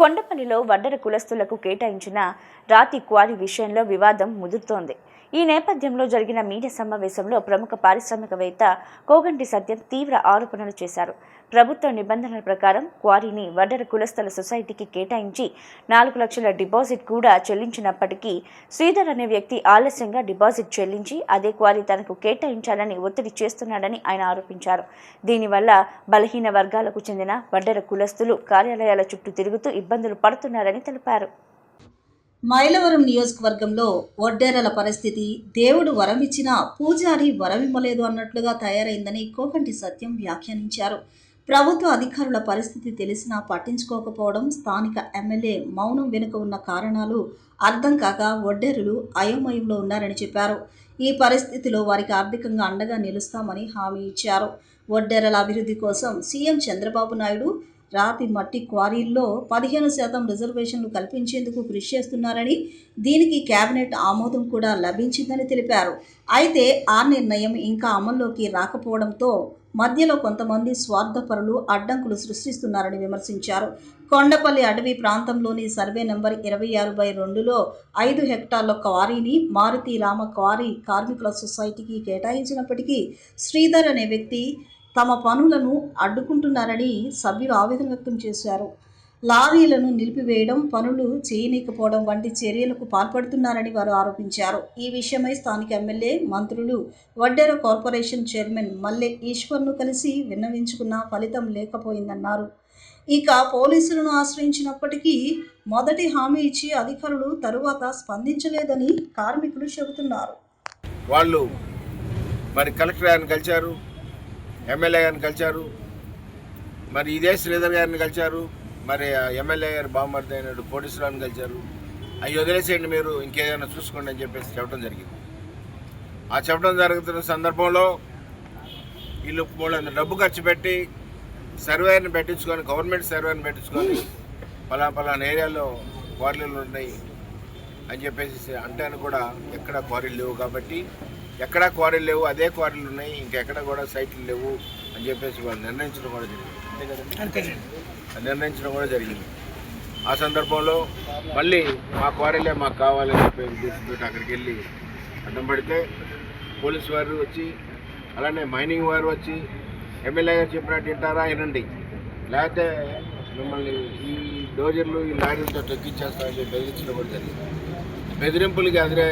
కొండపల్లిలో వడ్డెర కులస్తులకు కేటాయించిన రాతి క్వారీ విషయంలో వివాదం ముదురుతోంది. ఈ నేపథ్యంలో జరిగిన మీడియా సమావేశంలో ప్రముఖ పారిశ్రామికవేత్త కోగంటి సత్యం తీవ్ర ఆరోపణలు చేశారు. ప్రభుత్వ నిబంధనల ప్రకారం క్వారీని వడ్డెర కులస్తుల సొసైటీకి కేటాయించి 4 లక్షల డిపాజిట్ కూడా చెల్లించినప్పటికీ శ్రీధర్ అనే వ్యక్తి ఆలస్యంగా డిపాజిట్ చెల్లించి అదే క్వారీ తనకు కేటాయించాలని ఒత్తిడి చేస్తున్నాడని ఆయన ఆరోపించారు. దీనివల్ల బలహీన వర్గాలకు చెందిన వడ్డెర కులస్తులు కార్యాలయాల చుట్టూ తిరుగుతూ ఇబ్బందులు పడుతున్నారని తెలిపారు. మైలవరం నియోజకవర్గంలో వడ్డేరల పరిస్థితి దేవుడు వరమిచ్చినా పూజారి వరమివ్వలేదు అన్నట్లుగా తయారైందని కోగంటి సత్యం వ్యాఖ్యానించారు. ప్రభుత్వ అధికారుల పరిస్థితి తెలిసినా పట్టించుకోకపోవడం, స్థానిక ఎమ్మెల్యే మౌనం వెనుక ఉన్న కారణాలు అర్థం కాక వడ్డేరులు అయోమయంలో ఉన్నారని చెప్పారు. ఈ పరిస్థితిలో వారికి ఆర్థికంగా అండగా నిలుస్తామని హామీ ఇచ్చారు. వడ్డేరల అభివృద్ధి కోసం సీఎం చంద్రబాబు నాయుడు రాతి మట్టి క్వారీల్లో 15% రిజర్వేషన్లు కల్పించేందుకు కృషి చేస్తున్నారని, దీనికి కేబినెట్ ఆమోదం కూడా లభించిందని తెలిపారు. అయితే ఆ నిర్ణయం ఇంకా అమల్లోకి రాకపోవడంతో మధ్యలో కొంతమంది స్వార్థపరులు అడ్డంకులు సృష్టిస్తున్నారని విమర్శించారు. కొండపల్లి అటవీ ప్రాంతంలోని సర్వే నెంబర్ 26/2లో 5 హెక్టార్ల క్వారీని మారుతి రామ క్వారీ కార్మికుల సొసైటీకి కేటాయించినప్పటికీ శ్రీధర్ అనే వ్యక్తి తమ పనులను అడ్డుకుంటున్నారని సభ్యులు ఆవేదన వ్యక్తం చేశారు. లారీలను నిలిపివేయడం, పనులు చేయనీకపోవడం వంటి చర్యలకు పాల్పడుతున్నారని వారు ఆరోపించారు. ఈ విషయమై స్థానిక ఎమ్మెల్యే, మంత్రులు, వడ్డేర కార్పొరేషన్ చైర్మన్ మల్లె ఈశ్వర్ను కలిసి విన్నవించుకున్న ఫలితం లేకపోయిందన్నారు. ఇక పోలీసులను ఆశ్రయించినప్పటికీ మొదటి హామీ ఇచ్చి అధికారులు తరువాత స్పందించలేదని కార్మికులు చెబుతున్నారు. వాళ్ళు మరి కలెక్టర్ గారిని కలిశారు, ఎమ్మెల్యే గారిని కలిశారు, మరి ఇదే శ్రీధర్ గారిని కలిశారు, మరి ఎమ్మెల్యే గారు బామ్మర్ది అయినట్టు పోలీసులను కలిశారు. అవి వదిలేసేయండి, మీరు ఇంకేదైనా చూసుకోండి అని చెప్పేసి చెప్పడం జరిగింది. ఆ చెప్పడం జరుగుతున్న సందర్భంలో వీళ్ళు డబ్బు ఖర్చు పెట్టి సర్వేని పెట్టించుకొని, గవర్నమెంట్ సర్వేని పెట్టించుకొని పలానా ఏరియాలో క్వారీలు ఉన్నాయి అని చెప్పేసి అంటాను కూడా ఎక్కడ క్వారీలు లేవు కాబట్టి, ఎక్కడా క్వారీలు లేవు, అదే క్వారీలు ఉన్నాయి, ఇంకెక్కడ కూడా సైట్లు లేవు అని చెప్పేసి వాళ్ళు నిర్ణయించడం కూడా జరిగింది. అంతే కదండి, నిర్ణయించడం కూడా జరిగింది. ఆ సందర్భంలో మళ్ళీ మా క్వారీలే మాకు కావాలని చెప్పే ఉద్దేశంతో అక్కడికి వెళ్ళి అడ్డం పడితే పోలీసు వారు వచ్చి, అలానే మైనింగ్ వారు వచ్చి ఎమ్మెల్యే గారు చెప్పినట్టు వింటారా వినండి, లేకపోతే మిమ్మల్ని ఈ డోజర్లు ఈ లారీలతో తగ్గించేస్తామని చెప్పి బెదిరించడం కూడా జరిగింది. బెదిరింపులకి అదిరే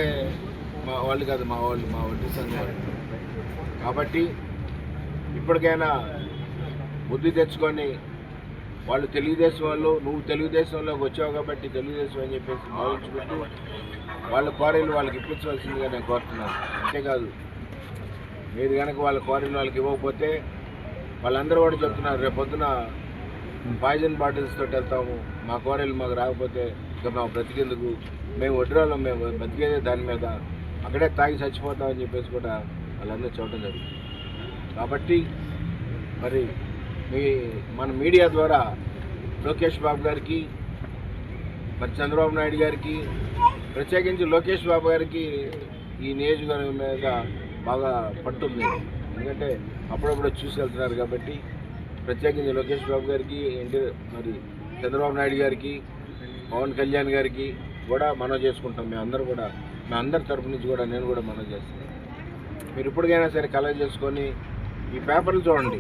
మా వాళ్ళు కాదు, మా వడ్డీ సంఘం వాళ్ళు. కాబట్టి ఇప్పటికైనా బుద్ధి తెచ్చుకొని, వాళ్ళు తెలుగుదేశం వాళ్ళు, నువ్వు తెలుగుదేశంలోకి వచ్చావు కాబట్టి తెలుగుదేశం అని చెప్పేసి భావించుకుంటూ వాళ్ళ క్వారీలు వాళ్ళకి ఇప్పించవలసిందిగా నేను కోరుతున్నాను. అంతేకాదు, మీరు కనుక వాళ్ళ క్వారీలు వాళ్ళకి ఇవ్వకపోతే వాళ్ళందరూ కూడా చెప్తున్నారు, రేపొద్దున పాయిజన్ బాటిల్స్ తోటి వెళ్తాము, మా క్వారీలు మాకు రాకపోతే ఇక మా బ్రతికేందుకు, మేము వడ్డీరాళ్ళం, మేము బతికేదే దాని మీద, అక్కడే తాగి చచ్చిపోతామని చెప్పేసి కూడా వాళ్ళందరూ చూడటం జరిగింది. కాబట్టి మరి మన మీడియా ద్వారా లోకేష్ బాబు గారికి, మరి చంద్రబాబు నాయుడు గారికి, ప్రత్యేకించి లోకేష్ బాబు గారికి ఈ నియోజకవర్గం మీద బాగా పట్టుంది. ఎందుకంటే అప్పుడప్పుడు చూసి వెళ్తున్నారు కాబట్టి, ప్రత్యేకించి లోకేష్ బాబు గారికి, మరి చంద్రబాబు నాయుడు గారికి, పవన్ కళ్యాణ్ గారికి కూడా మనవి చేసుకుంటాం. మేమందరి తరపు నుంచి కూడా నేను కూడా మనవి చేస్తున్నాను. మీరు ఇప్పటికైనా సరే కలెక్ట్ చేసుకొని ఈ పేపర్లు చూడండి,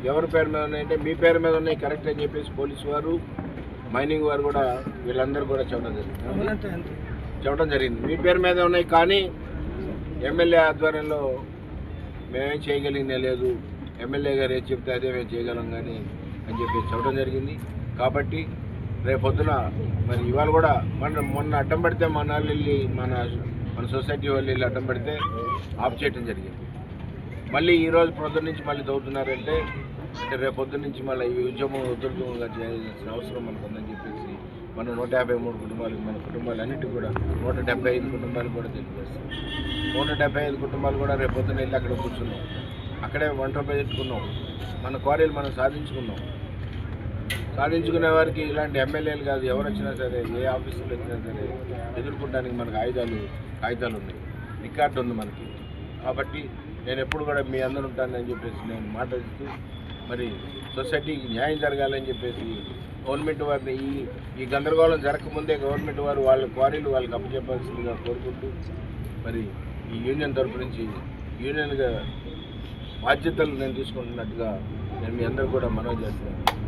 ఎవరి పేరు మీద ఉన్నాయంటే మీ పేరు మీద ఉన్నాయి కరెక్ట్ అని చెప్పేసి పోలీసు వారు, మైనింగ్ వారు కూడా వీళ్ళందరూ కూడా చెప్పడం జరిగింది. మీ పేరు మీద ఉన్నాయి, కానీ ఎమ్మెల్యే ఆధ్వర్యంలో మేమేం చేయగలిగినే లేదు, ఎమ్మెల్యే గారు ఏం చెప్తే అదే మేము చేయగలం కానీ అని చెప్పేసి చెప్పడం జరిగింది. కాబట్టి రేపొద్దున మరి ఇవాళ కూడా మొన్న అడ్డం పడితే మన వెళ్ళి మన సొసైటీ వాళ్ళు వెళ్ళి అడ్డం పడితే ఆఫ్ చేయడం జరిగింది. మళ్ళీ ఈరోజు పొద్దున్న నుంచి మళ్ళీ తవ్వుతున్నారంటే రేపొద్దున నుంచి మళ్ళీ ఈ ఉద్యమం ఉధృతంగా చేయాల్సిన అవసరం మనకు ఉందని చెప్పేసి మన 153 కుటుంబాలకు, మన కుటుంబాలు అన్నిటికీ కూడా 175 కుటుంబాలు కూడా తెలియజేస్తాం. 175 కుటుంబాలు కూడా రేపొద్దున వెళ్ళి అక్కడ కూర్చున్నాం, అక్కడే వంట పెట్టుకున్నాం, మన క్వారీలు మనం సాధించుకునే వారికి ఇలాంటి ఎమ్మెల్యేలు కాదు, ఎవరు వచ్చినా సరే, ఏ ఆఫీసులు వచ్చినా సరే ఎదుర్కొనడానికి మనకు కాగితాలు ఉన్నాయి, రికార్డు ఉంది మనకి. కాబట్టి నేను ఎప్పుడు కూడా మీ అందరూ ఉంటానని చెప్పేసి నేను మాట్లాడుతూ, మరి సొసైటీకి న్యాయం జరగాలని చెప్పేసి గవర్నమెంట్ వారిని ఈ గందరగోళం జరగకముందే గవర్నమెంట్ వారు వాళ్ళ క్వారీలు వాళ్ళకి అప్పచెప్పాల్సిందిగా కోరుకుంటూ మరి ఈ యూనియన్ తరపు నుంచి యూనియన్గా బాధ్యతలు నేను తీసుకుంటున్నట్టుగా నేను మీ అందరూ కూడా మనవి చేస్తున్నాను.